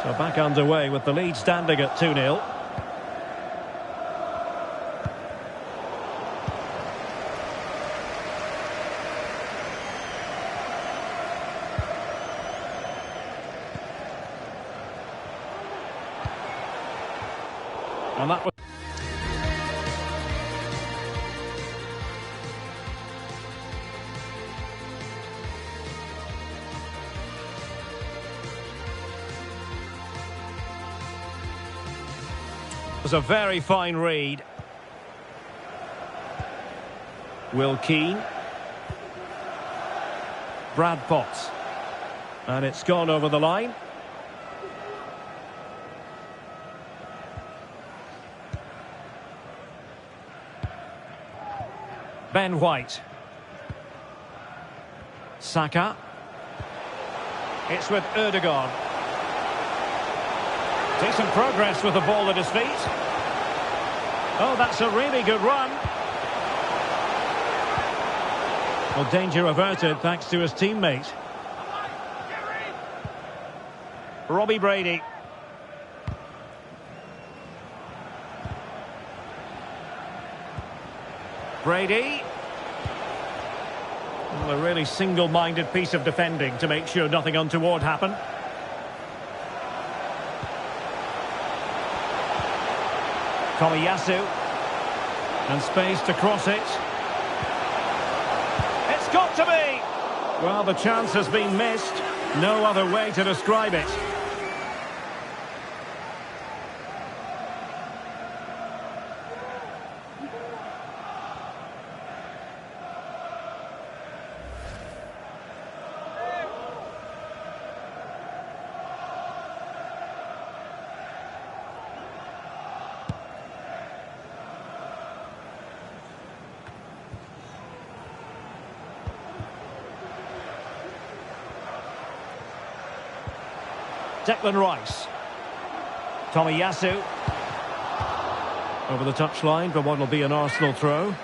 So back underway with the lead standing at 2-0. And that was a very fine read. Will Keane. Brad Potts. And it's gone over the line. Ben White. Saka. It's with Ødegaard. Decent progress with the ball at his feet. Oh, that's a really good run. Well, danger averted thanks to his teammate. Robbie Brady. Brady. Well, a really single-minded piece of defending to make sure nothing untoward happened. Tomiyasu. And space to cross it. It's got to be! Well, the chance has been missed. No other way to describe it. Declan Rice. Tomiyasu. Over the touchline for what will be an Arsenal throw.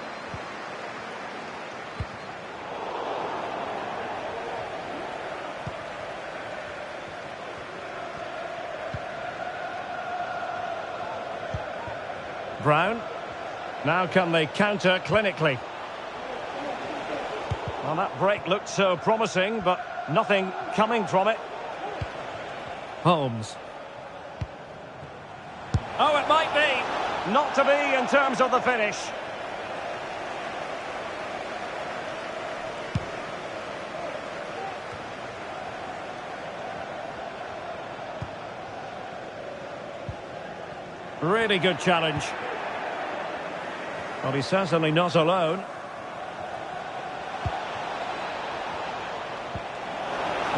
Brown. Now can they counter clinically? Well, that break looked so promising, but nothing coming from it. Holmes. Oh, it might be. Not to be in terms of the finish. Really good challenge. Well, he's certainly not alone.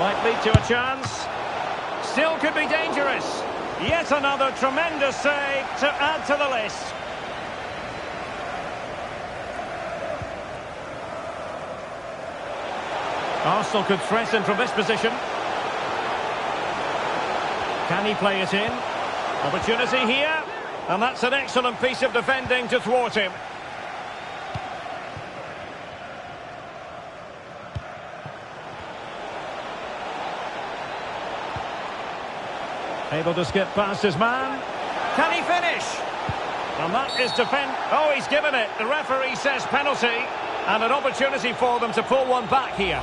Might lead to a chance. Still could be dangerous. Yet another tremendous save to add to the list. Arsenal could threaten from this position. Can he play it in? Opportunity here. And that's an excellent piece of defending to thwart him. Able to skip past his man. Can he finish? And that is defend. Oh, he's given it. The referee says penalty. And an opportunity for them to pull one back here.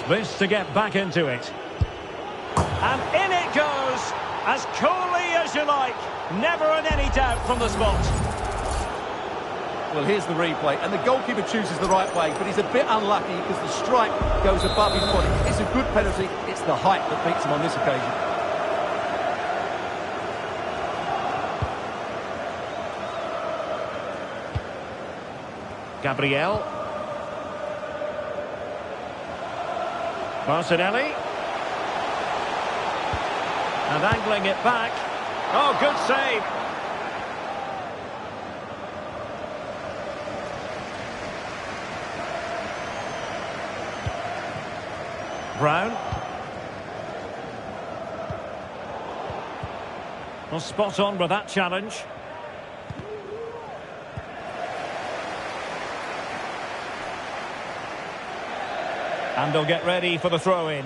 This to get back into it. And in it goes. As coolly as you like. Never in any doubt from the spot. Well, here's the replay, and the goalkeeper chooses the right way, but he's a bit unlucky because the strike goes above his body. It's a good penalty. It's the height that beats him on this occasion. Gabriel. Martinelli. And angling it back. Oh, good save. Brown. Well, spot on with that challenge. And they'll get ready for the throw-in.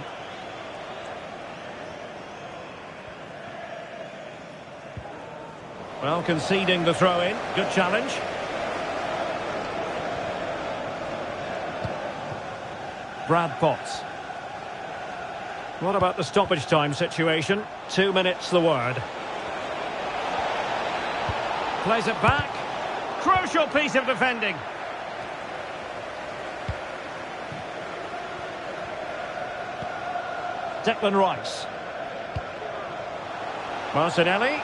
Well, conceding the throw-in. Good challenge. Brad Potts. What about the stoppage time situation? 2 minutes the word. Plays it back. Crucial piece of defending. Declan Rice. Martinelli.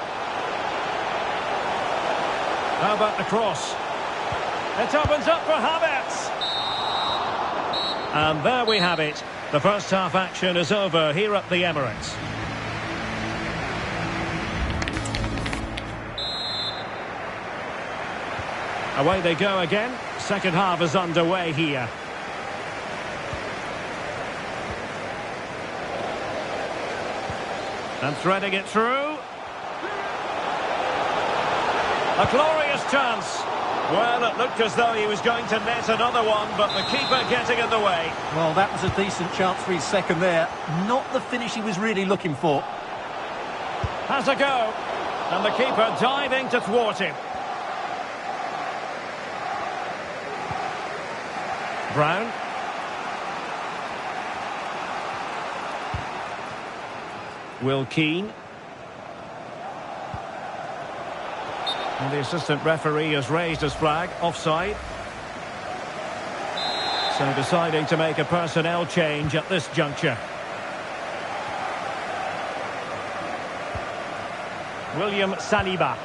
How about the cross? It opens up for Havertz. And there we have it. The first half action is over here at the Emirates. Away they go again. Second half is underway here. And threading it through. A glorious chance. Well, it looked as though he was going to net another one, but the keeper getting in the way. Well, that was a decent chance for his second there. Not the finish he was really looking for. Has a go. And the keeper diving to thwart him. Brown. Will Keane. And the assistant referee has raised his flag, offside. So deciding to make a personnel change at this juncture. William Saliba.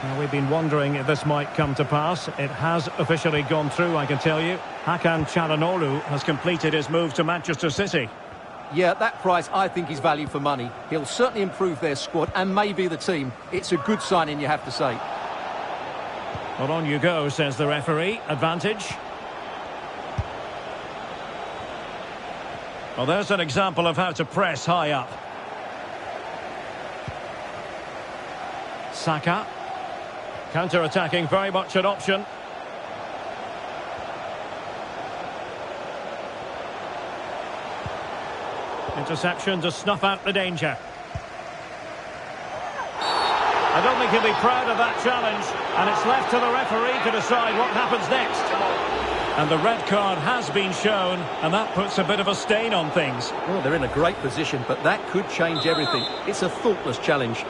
Now, we've been wondering if this might come to pass. It has officially gone through, I can tell you. Hakan Çalhanoğlu has completed his move to Manchester City. Yeah, at that price, I think he's value for money. He'll certainly improve their squad and maybe the team. It's a good signing, you have to say. Well, on you go, says the referee. Advantage. Well, there's an example of how to press high up. Saka. Counter-attacking, very much an option. Interception to snuff out the danger. I don't think he'll be proud of that challenge, and it's left to the referee to decide what happens next. And the red card has been shown, and that puts a bit of a stain on things. Well, they're in a great position, but that could change everything. It's a thoughtless challenge.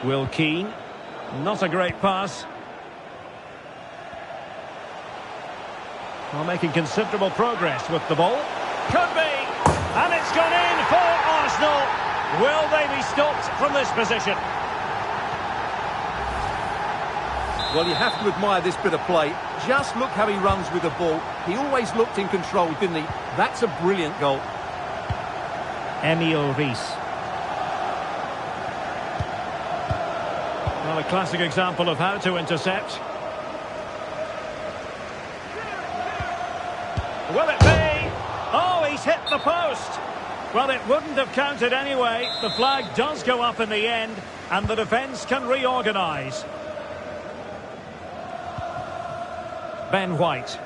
Will Keane. Not a great pass. Well, making considerable progress with the ball. Could be. And it's gone in for Arsenal. Will they be stopped from this position? Well, you have to admire this bit of play. Just look how he runs with the ball. He always looked in control, didn't he? That's a brilliant goal. Emil Rees. Well, a classic example of how to intercept. Will it be? Oh, he's hit the post. Well, it wouldn't have counted anyway. The flag does go up in the end, and the defence can reorganise. Ben White.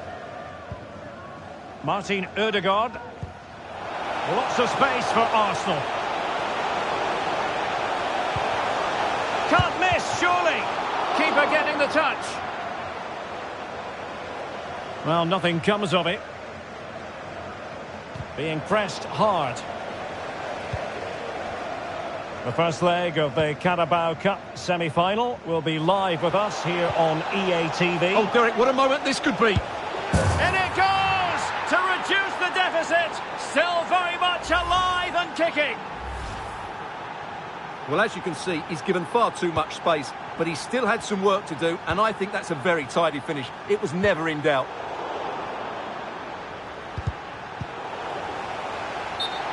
Martin Ødegaard. Lots of space for Arsenal. Can't miss, surely. Keeper getting the touch. Well, nothing comes of it. Being pressed hard. The first leg of the Carabao Cup semi-final will be live with us here on EA TV. Oh, Derek, what a moment this could be. In it goes to reduce the deficit. Still very much alive and kicking. Well, as you can see, he's given far too much space, but he still had some work to do, and I think that's a very tidy finish. It was never in doubt.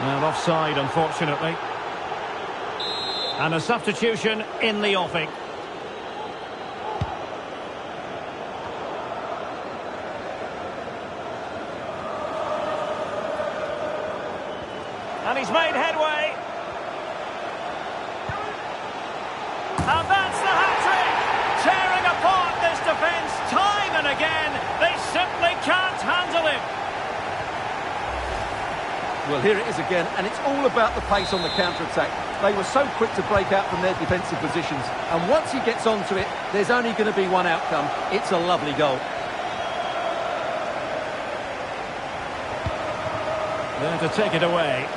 Well, offside, unfortunately. And a substitution in the offing. And he's made headway. And that's the hat-trick! Tearing again. They simply can't handle him. Well, here it is again, and it's all about the pace on the counter-attack. They were so quick to break out from their defensive positions, and once he gets onto it, there's only going to be one outcome. It's a lovely goal. There to take it away.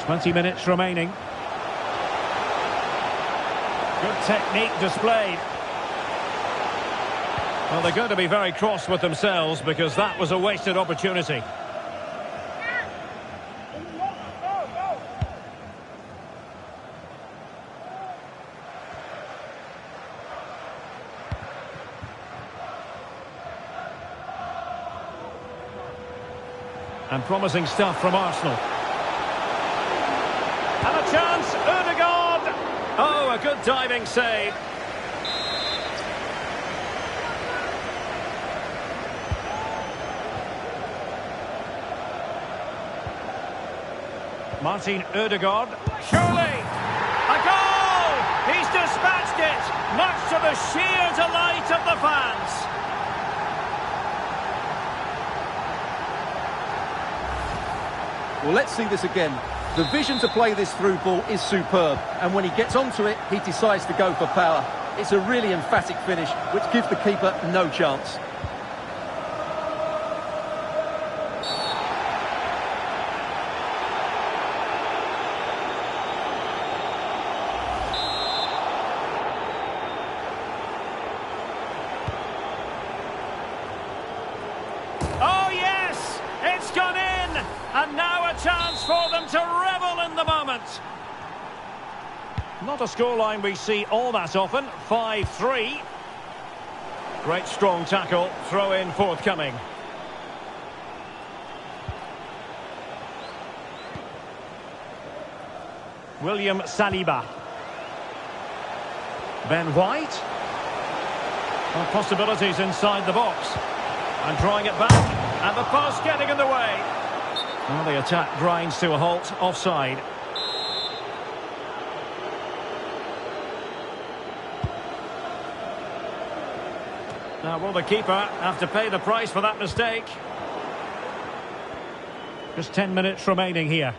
20 minutes remaining. Good technique displayed. Well, they're going to be very cross with themselves because that was a wasted opportunity. And promising stuff from Arsenal. And a chance, Ødegaard! Oh, a good diving save. Martin Ødegaard, surely! A goal! He's dispatched it, much to the sheer delight of the fans. Well, let's see this again. The vision to play this through ball is superb, and when he gets onto it, he decides to go for power. It's a really emphatic finish, which gives the keeper no chance. Oh yes, it's gone in, and now a chance for them to revel in the moment. Not a scoreline we see all that often, 5-3. Great strong tackle, throw in forthcoming. William Saliba. Ben White. Well, possibilities inside the box. And drawing it back, and the pass getting in the way. Well, the attack grinds to a halt, offside. Now, will the keeper have to pay the price for that mistake? Just 10 minutes remaining here.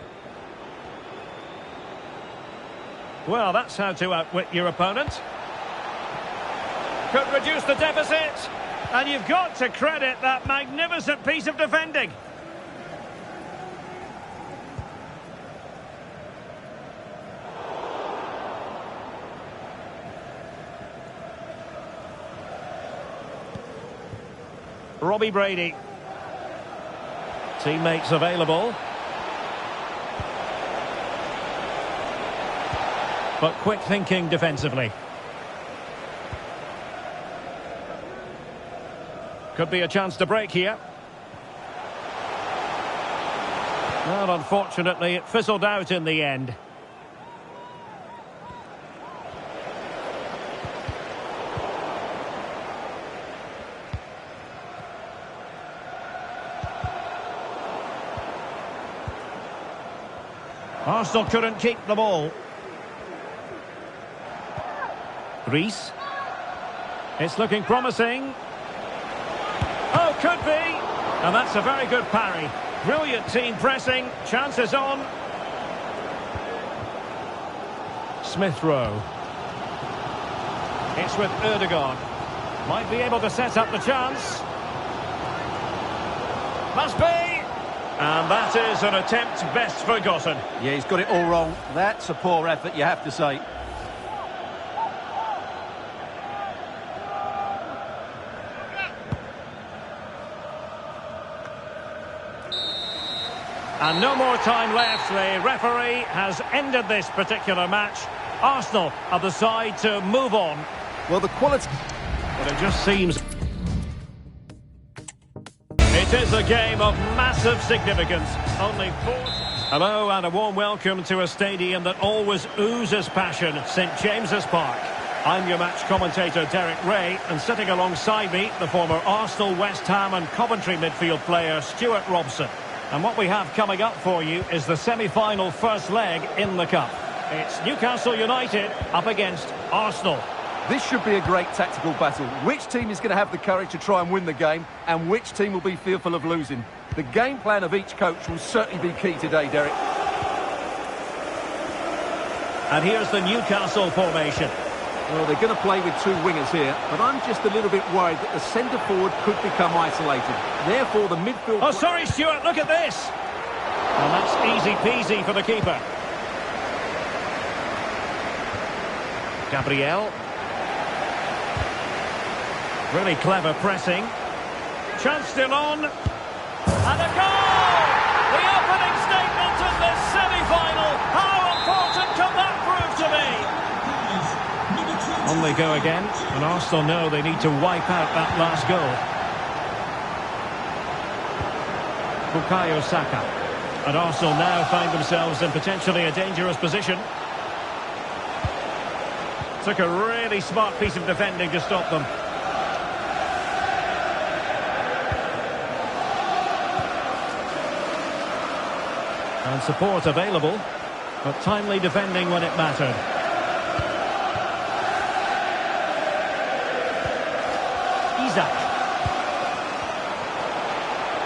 Well, that's how to outwit your opponent. Could reduce the deficit. And you've got to credit that magnificent piece of defending. Robbie Brady. Teammates available. But quick thinking defensively. Could be a chance to break here. Well, unfortunately, it fizzled out in the end. Arsenal couldn't keep the ball. Reese. It's looking promising. Oh, could be. And that's a very good parry. Brilliant team pressing. Chances on. Smith Rowe. It's with Ødegaard. Might be able to set up the chance. Must be. And that is an attempt best forgotten. Yeah, he's got it all wrong. That's a poor effort, you have to say. And no more time left. The referee has ended this particular match. Arsenal are the side to move on. Well, the quality... But it just seems... It is a game of massive significance. Only 4... Hello and a warm welcome to a stadium that always oozes passion, St James's Park. I'm your match commentator Derek Ray, and sitting alongside me, the former Arsenal, West Ham and Coventry midfield player Stuart Robson. And what we have coming up for you is the semi-final first leg in the Cup. It's Newcastle United up against Arsenal. This should be a great tactical battle. Which team is going to have the courage to try and win the game, and which team will be fearful of losing? The game plan of each coach will certainly be key today, Derek. And here's the Newcastle formation. Well, they're going to play with two wingers here, but I'm just a little bit worried that the centre-forward could become isolated. Therefore, the midfield... Oh, sorry, Stuart, look at this! And that's easy peasy for the keeper. Gabriel. Really clever pressing. Chance still on. And a goal! The opening statement in this semi-final. How important can that prove to be? On they go again, and Arsenal know they need to wipe out that last goal. Bukayo Saka. And Arsenal now find themselves in potentially a dangerous position. Took a really smart piece of defending to stop them. And support available, but timely defending when it mattered. Isaac.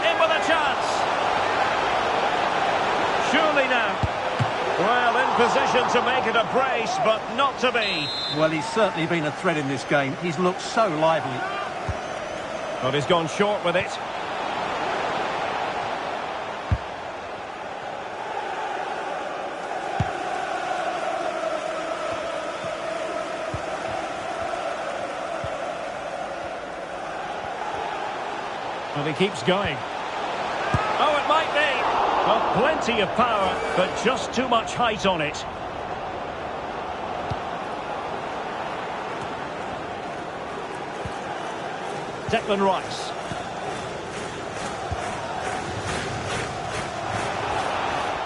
In with a chance. Surely now. Well, in position to make it a brace, but not to be. Well, he's certainly been a threat in this game. He's looked so lively. But he's gone short with it. Well, he keeps going. Oh, it might be. Well, plenty of power, but just too much height on it. Declan Rice.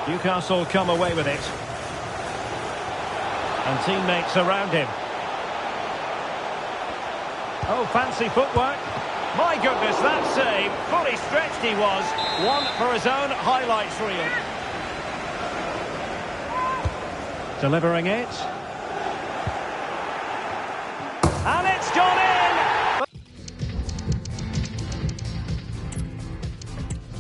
Newcastle come away with it. And teammates around him. Oh, fancy footwork. My goodness, that save. Fully stretched he was. One for his own highlights reel. Delivering it. And it's gone in!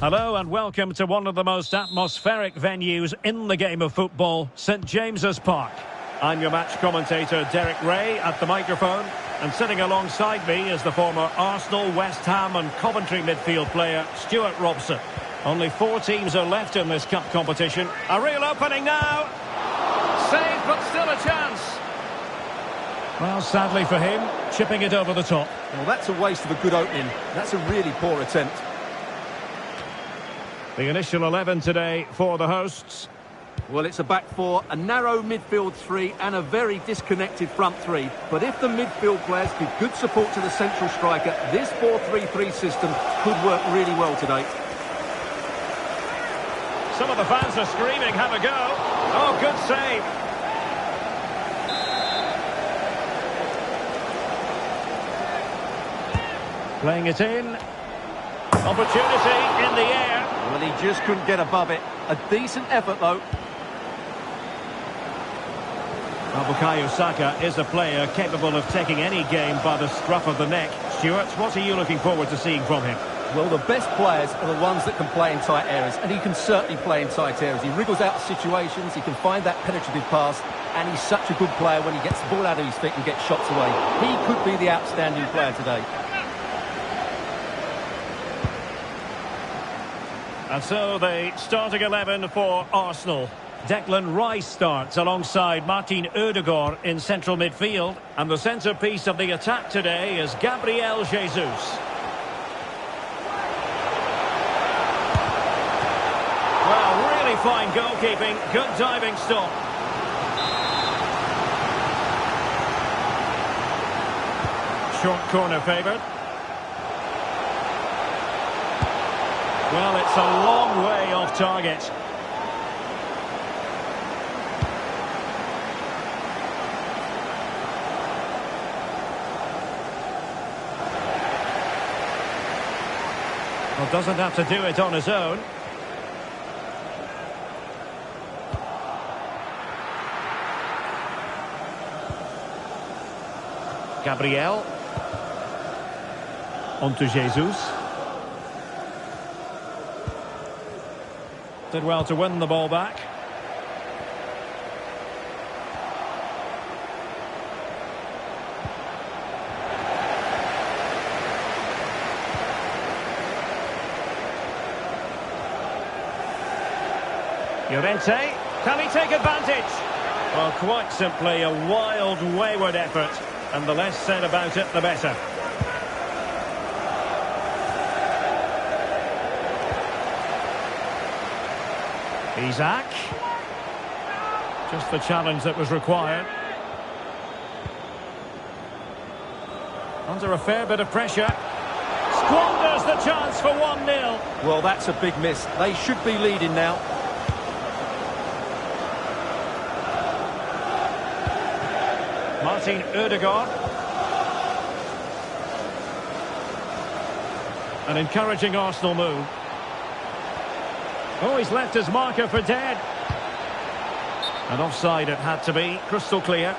Hello and welcome to one of the most atmospheric venues in the game of football, St James's Park. I'm your match commentator Derek Ray at the microphone. And sitting alongside me is the former Arsenal, West Ham and Coventry midfield player, Stuart Robson. Only 4 teams are left in this cup competition. A real opening now. Saved, but still a chance. Well, sadly for him, chipping it over the top. Well, that's a waste of a good opening. That's a really poor attempt. The initial 11 today for the hosts. Well, it's a back 4, a narrow midfield 3 and a very disconnected front 3. But if the midfield players give good support to the central striker, this 4-3-3 system could work really well today. Some of the fans are screaming, have a go. Oh, good save. Playing it in. Opportunity in the air. Well, he just couldn't get above it. A decent effort, though. Bukayo Saka is a player capable of taking any game by the scruff of the neck. Stuart, what are you looking forward to seeing from him? Well, the best players are the ones that can play in tight areas, and he can certainly play in tight areas. He wriggles out of situations, he can find that penetrative pass, and he's such a good player when he gets the ball out of his feet and gets shots away. He could be the outstanding player today. And so the starting 11 for Arsenal. Declan Rice starts alongside Martin Ødegaard in central midfield. And the centrepiece of the attack today is Gabriel Jesus. Well, really fine goalkeeping, good diving stop. Short corner favoured. Well, it's a long way off target. Well, doesn't have to do it on his own. Gabriel. On to Jesus. Did well to win the ball back. Llorente, can he take advantage? Well, quite simply a wild, wayward effort, and the less said about it, the better. Isaac. Just the challenge that was required. Under a fair bit of pressure. Squanders the chance for 1-0. Well, that's a big miss. They should be leading now. Martin Ødegaard. An encouraging Arsenal move. Oh, he's left his marker for dead. And offside it had to be, crystal clear.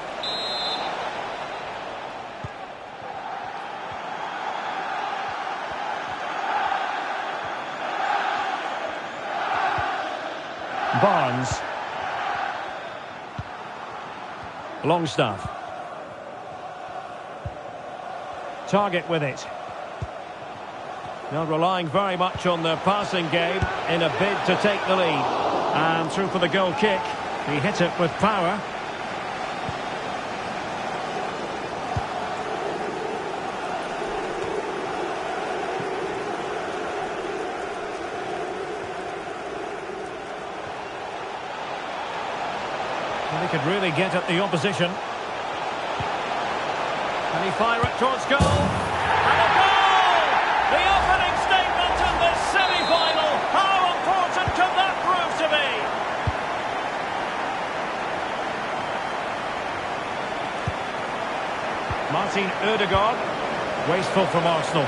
Barnes. Longstaff. Target with it. Now relying very much on the passing game in a bid to take the lead. And through for the goal kick. He hit it with power. And he could really get at the opposition. Can he fire it towards goal? And a goal! The opening statement in this semi-final. How important can that prove to be? Martin Ødegaard. Wasteful from Arsenal.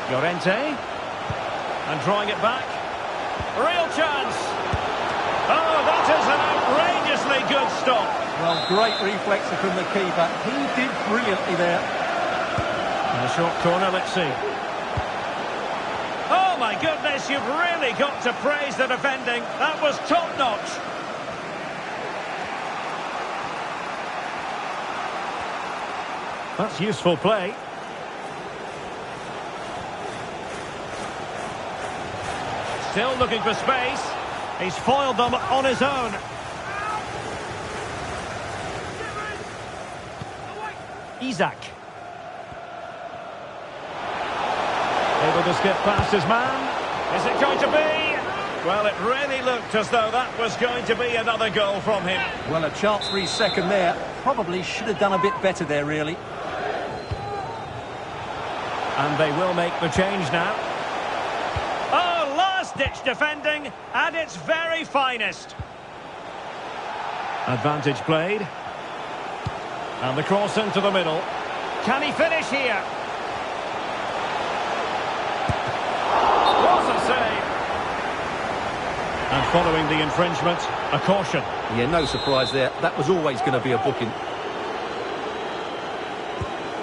Llorente. And drawing it back. Real chance. Oh, that is an outrageously good stop. Well, great reflex from the keeper. He did brilliantly there. And a short corner, let's see. Oh, my goodness, you've really got to praise the defending. That was top-notch. That's useful play. Still looking for space. He's foiled them on his own. Isaac. Able to skip past his man. Is it going to be? Well, it really looked as though that was going to be another goal from him. Well, a chance for his second there. Probably should have done a bit better there, really. And they will make the change now. Oh, last-ditch defending at its very finest. Advantage played. And the cross into the middle. Can he finish here? What a save. And following the infringement, a caution. Yeah, no surprise there. That was always going to be a booking.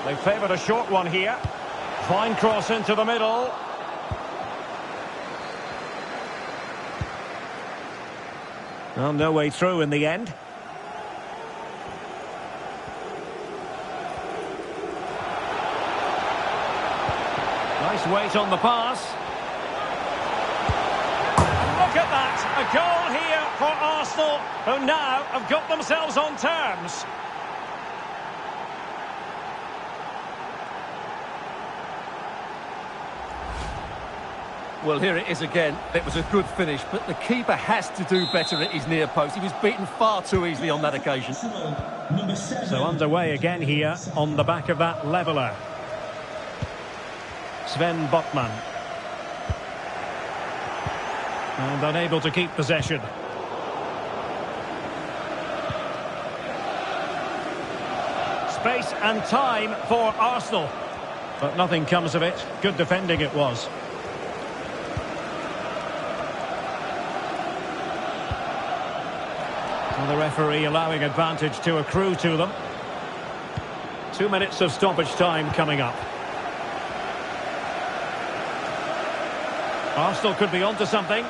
They favoured a short one here. Fine cross into the middle. Well, no way through in the end. Nice weight on the pass. Look at that. A goal here for Arsenal, who now have got themselves on terms. Well, here it is again. It was a good finish, but the keeper has to do better at his near post. He was beaten far too easily on that occasion. So underway again here on the back of that leveller. Sven Botman. And unable to keep possession. Space and time for Arsenal. But nothing comes of it. Good defending it was. And the referee allowing advantage to accrue to them. 2 minutes of stoppage time coming up. Arsenal could be onto something.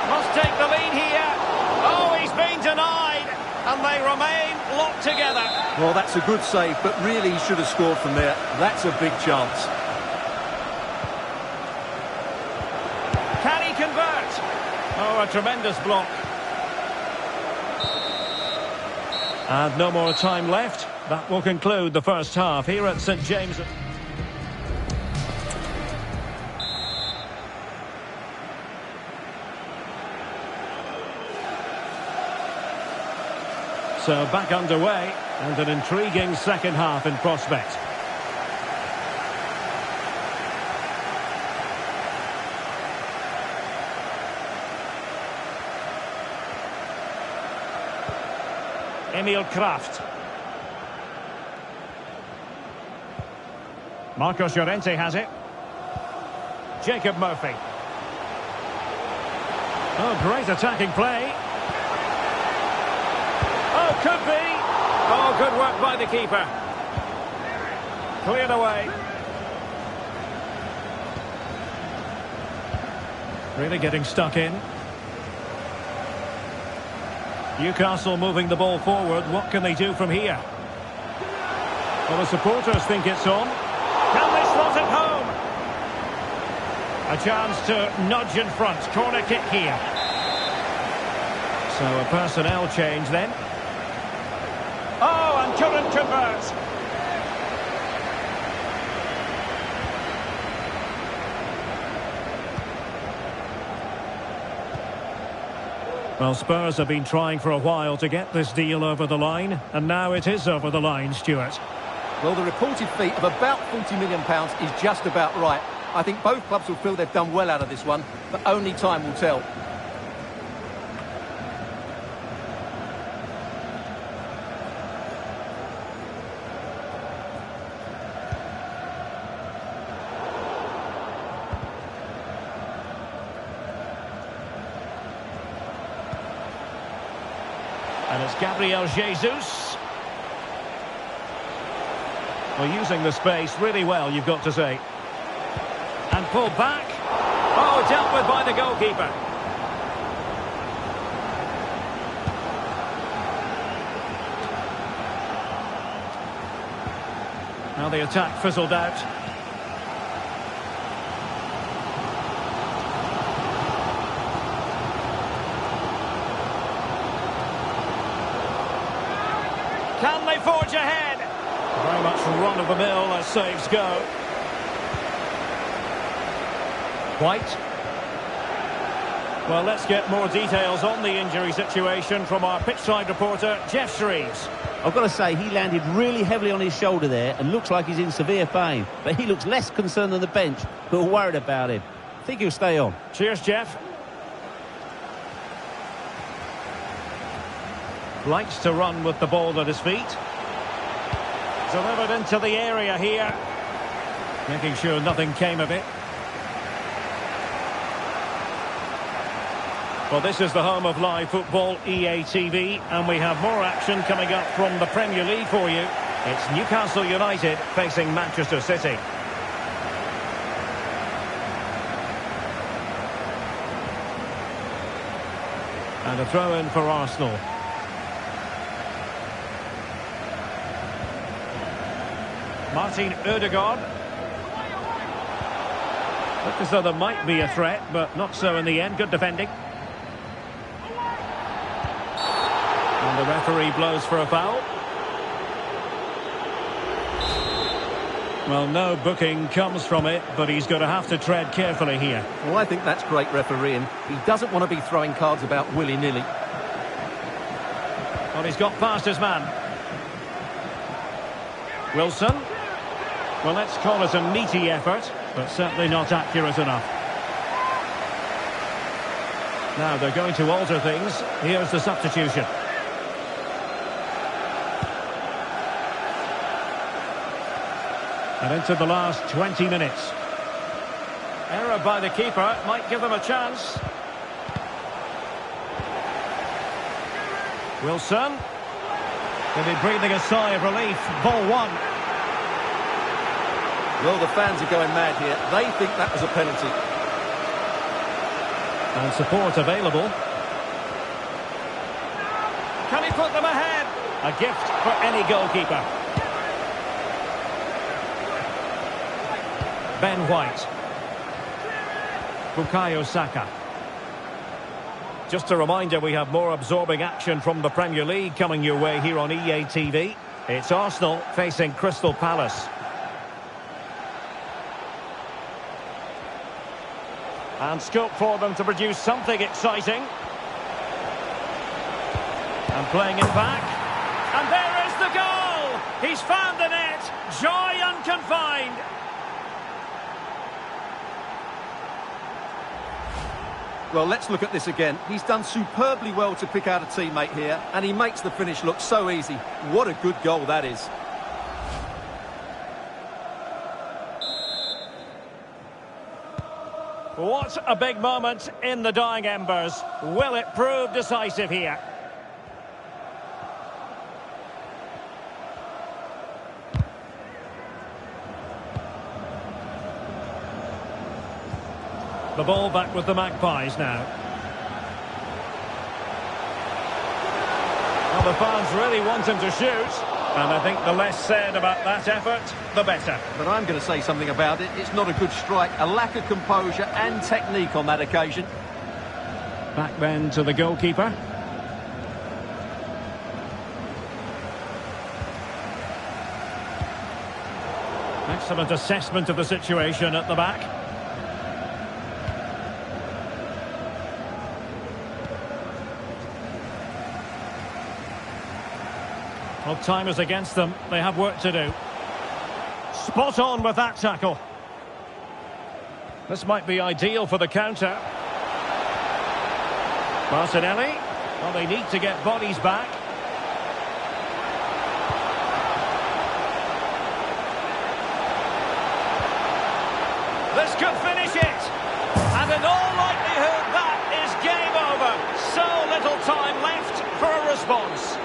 Must take the lead here. Oh, he's been denied. And they remain locked together. Well, that's a good save, but really he should have scored from there. That's a big chance. Can he convert? Oh, a tremendous block. And no more time left. That will conclude the first half here at St James'. So back underway, and an intriguing second half in prospect. Emil Kraft. Marcos Llorente has it. Jacob Murphy. Oh, great attacking play. Oh, could be. Oh, good work by the keeper. Cleared away. Really getting stuck in. Newcastle moving the ball forward. What can they do from here? Well, the supporters think it's on. Can they slot it home? A chance to nudge in front. Corner kick here. So a personnel change then. Oh, and couldn't convert. Well, Spurs have been trying for a while to get this deal over the line, and now it is over the line, Stuart. Well, the reported fee of about £40 million is just about right. I think both clubs will feel they've done well out of this one, but only time will tell. And it's Gabriel Jesus. Well, using the space really well, you've got to say. And pulled back. Oh, dealt with by the goalkeeper. Now the attack fizzled out. Can they forge ahead? Very much run-of-the-mill as saves go. White. Well, let's get more details on the injury situation from our pitchside reporter, Jeff Shreves. I've got to say, he landed really heavily on his shoulder there and looks like he's in severe pain. But he looks less concerned than the bench, who are worried about him. I think he'll stay on. Cheers, Jeff. Likes to run with the ball at his feet. Delivered into the area here. Making sure nothing came of it. Well, this is the home of live football, EA TV, and we have more action coming up from the Premier League for you. It's Newcastle United facing Manchester City. And a throw-in for Arsenal. Martin Ødegaard. Looked as though there might be a threat, but not so in the end. Good defending. And the referee blows for a foul. Well, no booking comes from it, but he's going to have to tread carefully here. Well, I think that's great refereeing. He doesn't want to be throwing cards about willy-nilly. Well, he's got past his man. Wilson. Well, let's call it a meaty effort, but certainly not accurate enough. Now they're going to alter things. Here's the substitution. And into the last 20 minutes. Error by the keeper might give them a chance. Wilson. They'll be breathing a sigh of relief. Ball one. Well, the fans are going mad here. They think that was a penalty. And support available. Can he put them ahead? A gift for any goalkeeper. Ben White. Bukayo Saka. Just a reminder, we have more absorbing action from the Premier League coming your way here on EA TV. It's Arsenal facing Crystal Palace. And scope for them to produce something exciting. And playing it back. And there is the goal! He's found the net! Joy unconfined! Well, let's look at this again. He's done superbly well to pick out a teammate here, and he makes the finish look so easy. What a good goal that is. What a big moment in the dying embers. Will it prove decisive here? The ball back with the Magpies now. Well, the fans really want him to shoot. And I think the less said about that effort, the better. But I'm going to say something about it. It's not a good strike. A lack of composure and technique on that occasion. Back then to the goalkeeper. Excellent assessment of the situation at the back. Well, time is against them. They have work to do. Spot on with that tackle. This might be ideal for the counter. Martinelli. Well, they need to get bodies back. This could finish it. And in all likelihood, that is game over. So little time left for a response.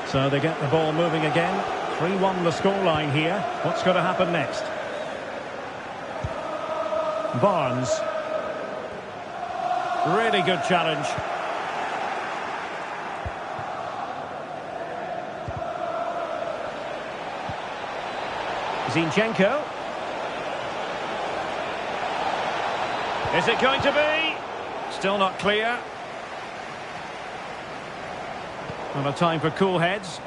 So they get the ball moving again. 3-1 the scoreline here. What's going to happen next? Barnes. Really good challenge. Zinchenko. Is it going to be? Still not clear. And a time for cool heads.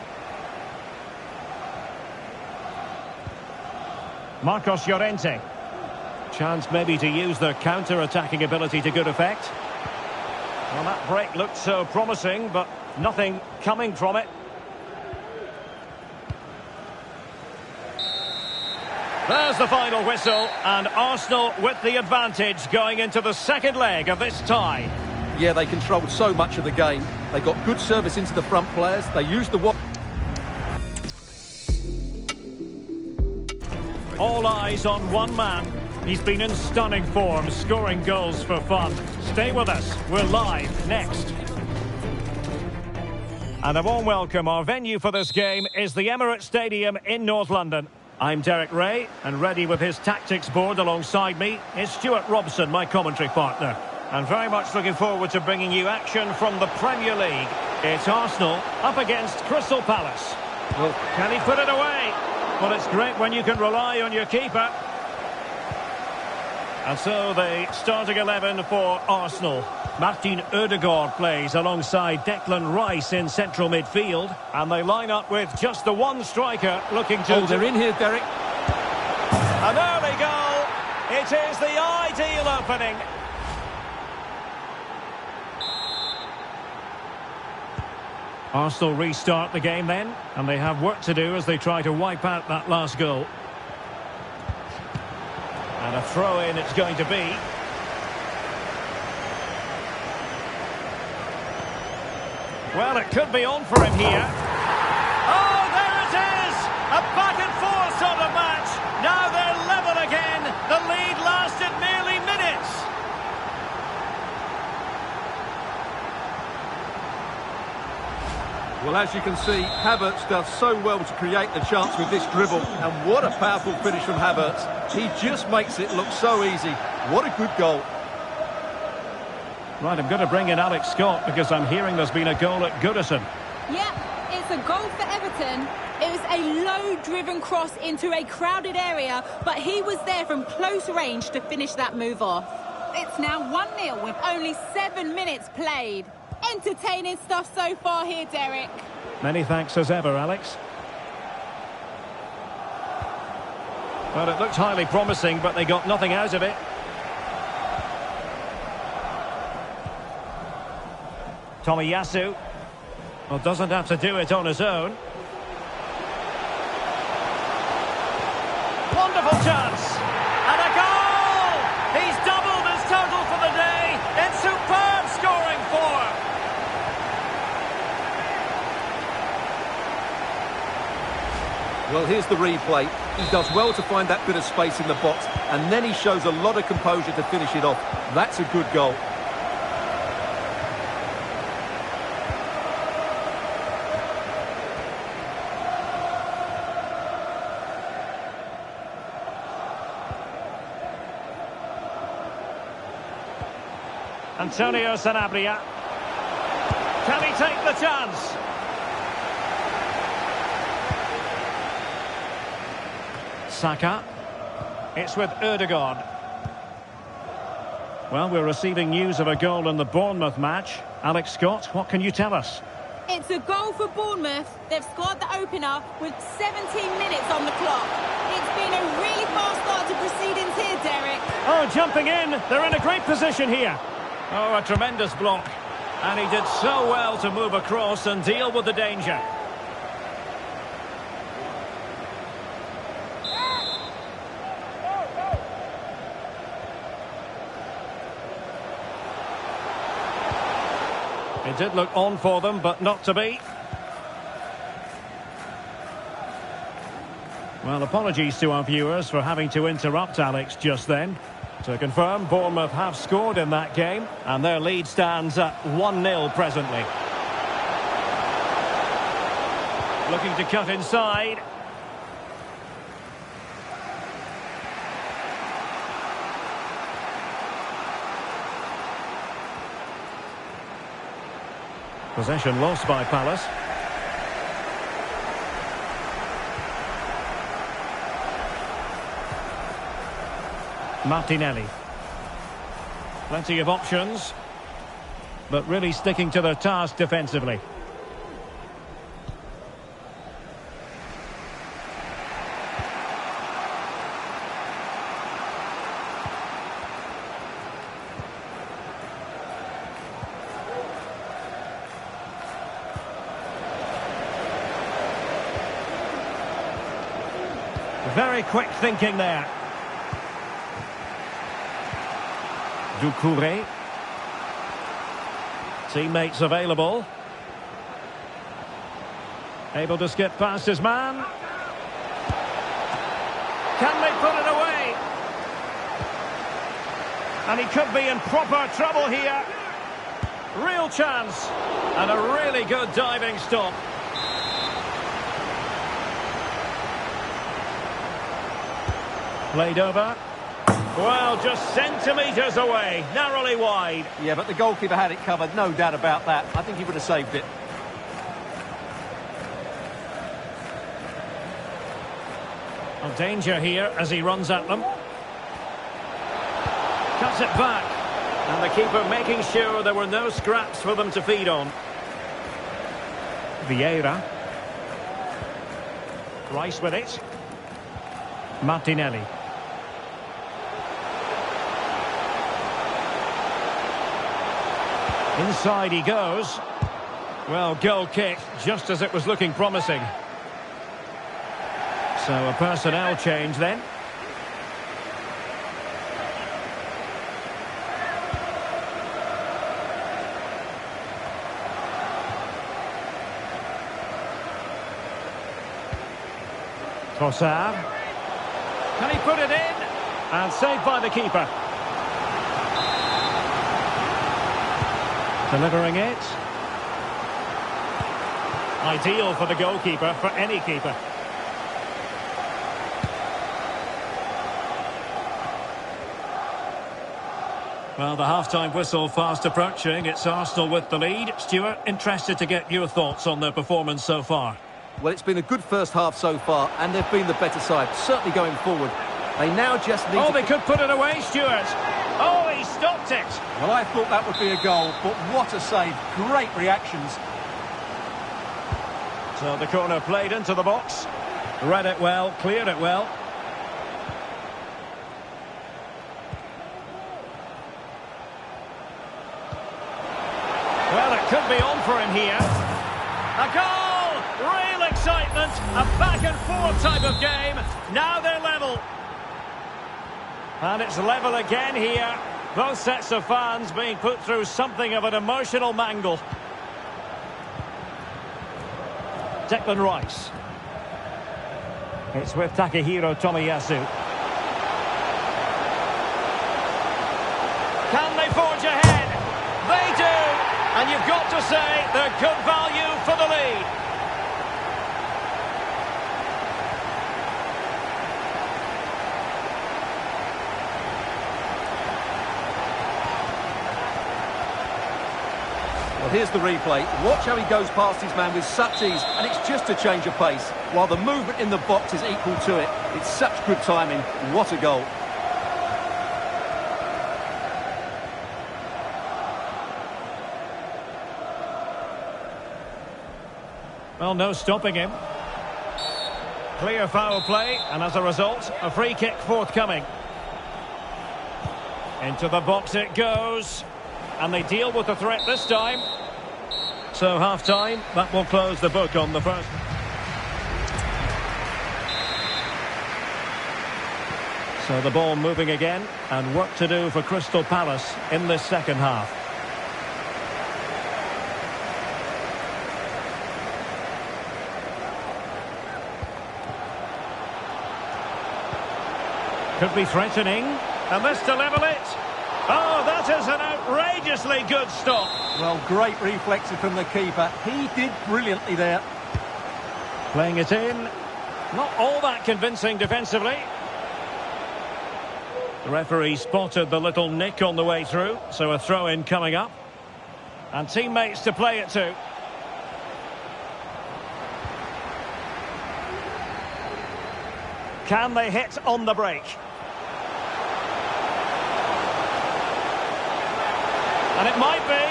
Marcos Llorente. Chance maybe to use their counter-attacking ability to good effect. Well, that break looked so promising, but nothing coming from it. There's the final whistle, and Arsenal with the advantage going into the second leg of this tie. Yeah, they controlled so much of the game. They got good service into the front players. They used the... All eyes on one man. He's been in stunning form, scoring goals for fun. Stay with us. We're live next. And a warm welcome. Our venue for this game is the Emirates Stadium in North London. I'm Derek Ray, and ready with his tactics board alongside me is Stuart Robson, my commentary partner. And very much looking forward to bringing you action from the Premier League. It's Arsenal up against Crystal Palace. Well, can he put it away? Well, it's great when you can rely on your keeper. And so the starting 11 for Arsenal. Martin Odegaard plays alongside Declan Rice in central midfield. And they line up with just the one striker looking to... Oh, they're in here, Derek. An early goal. It is the ideal opening. Arsenal restart the game then, and they have work to do as they try to wipe out that last goal. And a throw-in it's going to be. Well, it could be on for him here. Oh, there it is! A back-and-forth sort of match. Well, as you can see, Havertz does so well to create the chance with this dribble. And what a powerful finish from Havertz. He just makes it look so easy. What a good goal. Right, I'm going to bring in Alex Scott because I'm hearing there's been a goal at Goodison. Yep, it's a goal for Everton. It was a low-driven cross into a crowded area, but he was there from close range to finish that move off. It's now 1-0 with only 7 minutes played. Entertaining stuff so far here, Derek. Many thanks as ever, Alex. Well, it looked highly promising, but they got nothing out of it. Tomiyasu. Well, doesn't have to do it on his own. Wonderful chance. And a goal! He's doubled his total for the day. It's superb scoring form. Well, here's the replay. He does well to find that bit of space in the box, and then he shows a lot of composure to finish it off. That's a good goal. Antonio Sanabria. Can he take the chance? Saka. It's with Ødegaard. Well, we're receiving news of a goal in the Bournemouth match. Alex Scott, what can you tell us? It's a goal for Bournemouth. They've scored the opener with 17 minutes on the clock. It's been a really fast start to proceedings here, Derek. Oh, jumping in. They're in a great position here. Oh, a tremendous block. And he did so well to move across and deal with the danger. It did look on for them, but not to be. Well, apologies to our viewers for having to interrupt Alex just then. To confirm, Bournemouth have scored in that game, and their lead stands at 1-0 presently. Looking to cut inside. Possession lost by Palace. Martinelli. Plenty of options, but really sticking to their task defensively. Very quick thinking there. Doucouré. Teammates available. Able to skip past his man. Can they put it away? And he could be in proper trouble here. Real chance. And a really good diving stop. Played over. Well, just centimetres away, narrowly wide. Yeah, but the goalkeeper had it covered, no doubt about that. I think he would have saved it. Well, danger here as he runs at them. Cuts it back. And the keeper making sure there were no scraps for them to feed on. Vieira. Rice with it. Martinelli. Inside he goes. Well, goal kick, just as it was looking promising. So a personnel change then. Trossard. Can he put it in? And saved by the keeper. Delivering it. Ideal for the goalkeeper, for any keeper. Well, the half-time whistle fast approaching. It's Arsenal with the lead. Stuart, interested to get your thoughts on their performance so far. Well, it's been a good first half so far, and they've been the better side, certainly going forward. They now just need they could put it away, Stuart. Oh, he stopped it. Well, I thought that would be a goal, but what a save. Great reactions. So the corner played into the box. Read it well, cleared it well. Well, it could be on for him here. A goal! Real excitement. A back-and-forth type of game. Now they're level. And it's level again here. Both sets of fans being put through something of an emotional mangle. Declan Rice. It's with Takehiro Tomiyasu. Can they forge ahead? They do! And you've got to say they're good value for the lead. Well, here's the replay. Watch how he goes past his man with such ease, and it's just a change of pace. While the movement in the box is equal to it, it's such good timing. What a goal. Well, no stopping him. Clear foul play, and as a result, a free kick forthcoming. Into the box it goes. And they deal with the threat this time. So half-time, that will close the book on the first. So the ball moving again, and work to do for Crystal Palace in this second half. Could be threatening, and this to level it. Oh, that is an outrageously good stop. Well, great reflexes from the keeper. He did brilliantly there. Playing it in. Not all that convincing defensively. The referee spotted the little nick on the way through, so a throw-in coming up. And teammates to play it to. Can they hit on the break? And it might be.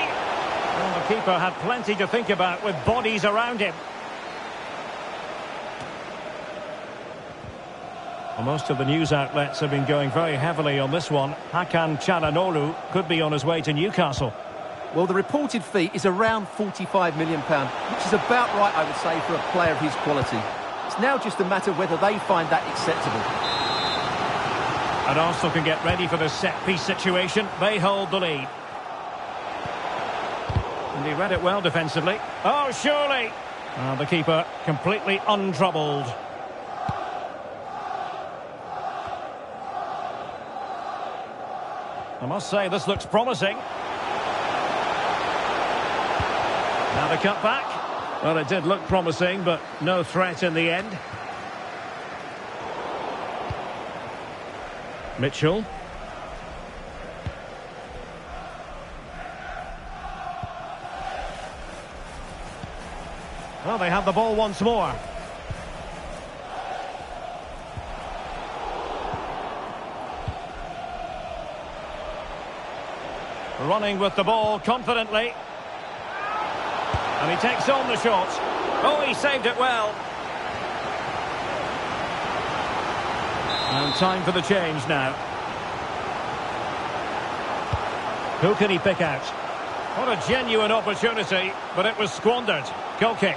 Well, the keeper had plenty to think about with bodies around him. Well, most of the news outlets have been going very heavily on this one. Hakan Çalhanoğlu could be on his way to Newcastle. Well, the reported fee is around £45 million, which is about right, I would say, for a player of his quality. It's now just a matter whether they find that acceptable. And Arsenal can get ready for the set-piece situation. They hold the lead. And he read it well defensively. Oh, surely! The keeper completely untroubled. I must say, this looks promising. Now the cut back. Well, it did look promising, but no threat in the end. Mitchell. Well, they have the ball once more. Running with the ball confidently. And he takes on the shot. Oh, he saved it well. And time for the change now. Who can he pick out? What a genuine opportunity, but it was squandered. Goal kick.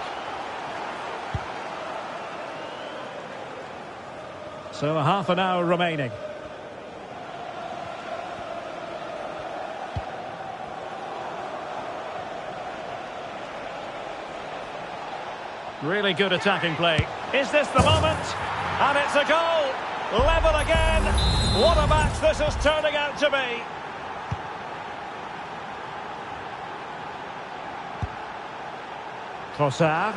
So a half an hour remaining. Really good attacking play. Is this the moment? And it's a goal! Level again! What a match this is turning out to be! Trossard.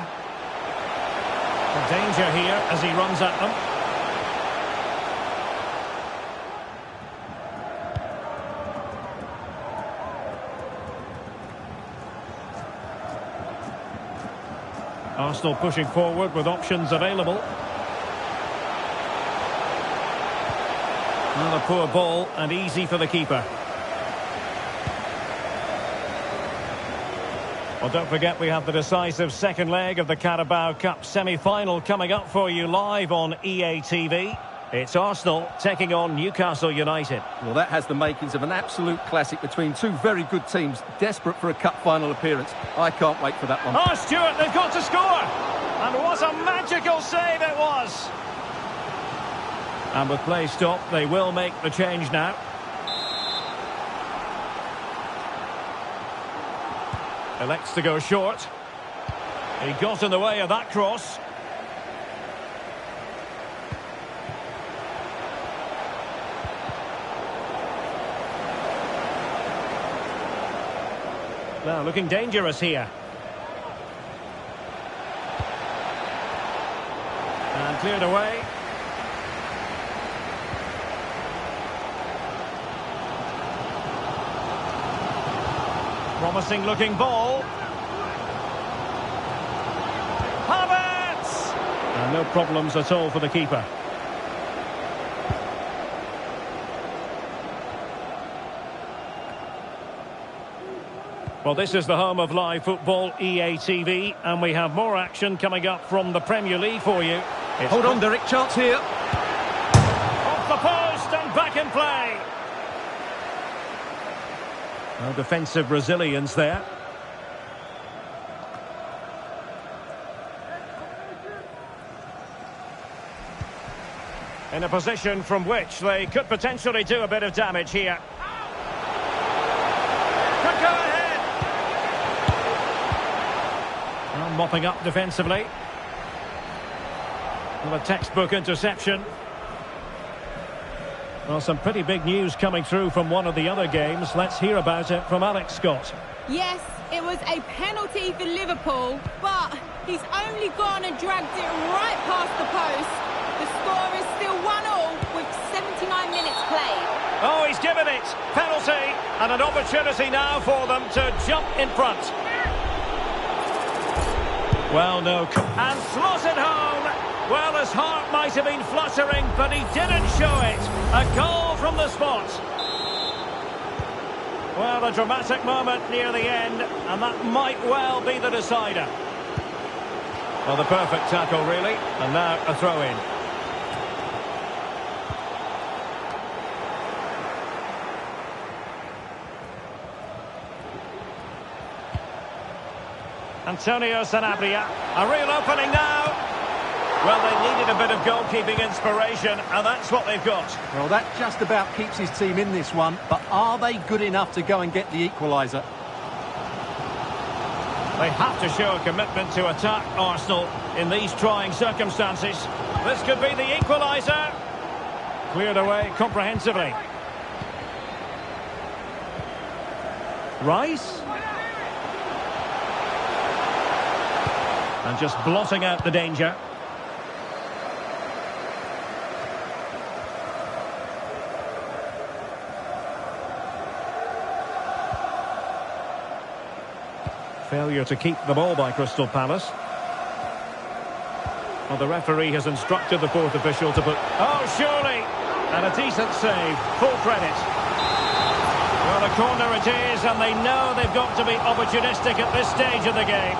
Danger here as he runs at them. Arsenal pushing forward with options available. Another poor ball and easy for the keeper. Well, don't forget we have the decisive second leg of the Carabao Cup semi-final coming up for you live on EA TV. It's Arsenal taking on Newcastle United. Well, that has the makings of an absolute classic between two very good teams, desperate for a cup final appearance. I can't wait for that one. Oh, Stuart, they've got to score! And what a magical save it was! And with play stopped, they will make the change now. Elects to go short. He got in the way of that cross. Now looking dangerous here. And cleared away. Promising looking ball. Havertz! And no problems at all for the keeper. Well, this is the home of live football, EA TV, and we have more action coming up from the Premier League for you. Hold on, Derek, chance here. Off the post and back in play. No defensive resilience there. In a position from which they could potentially do a bit of damage here. Could go ahead. Well, mopping up defensively. Well, a textbook interception. Well, some pretty big news coming through from one of the other games. Let's hear about it from Alex Scott. Yes, it was a penalty for Liverpool, but he's only gone and dragged it right past the post. The score is still 1-1 with 79 minutes played. Oh, he's given it. Penalty and an opportunity now for them to jump in front. Well, no. And slotted home. Well, his heart might have been fluttering, but he didn't show it. A goal from the spot. Well, a dramatic moment near the end, and that might well be the decider. Well, the perfect tackle, really. And now a throw-in. Antonio Sanabria. A real opening now. Well, they needed a bit of goalkeeping inspiration, and that's what they've got. Well, that just about keeps his team in this one, but are they good enough to go and get the equaliser? They have to show a commitment to attack Arsenal in these trying circumstances. This could be the equaliser. Cleared away comprehensively. Rice. And just blotting out the danger. Failure to keep the ball by Crystal Palace. Well, the referee has instructed the fourth official to put... Oh, surely! And a decent save. Full credit. Well, a corner it is, and they know they've got to be opportunistic at this stage of the game.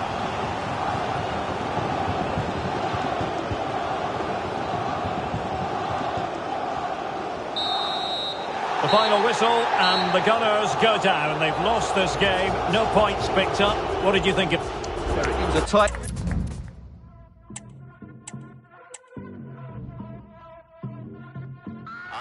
The final whistle, and the Gunners go down. They've lost this game. No points picked up. What did you think of it? It was a tight...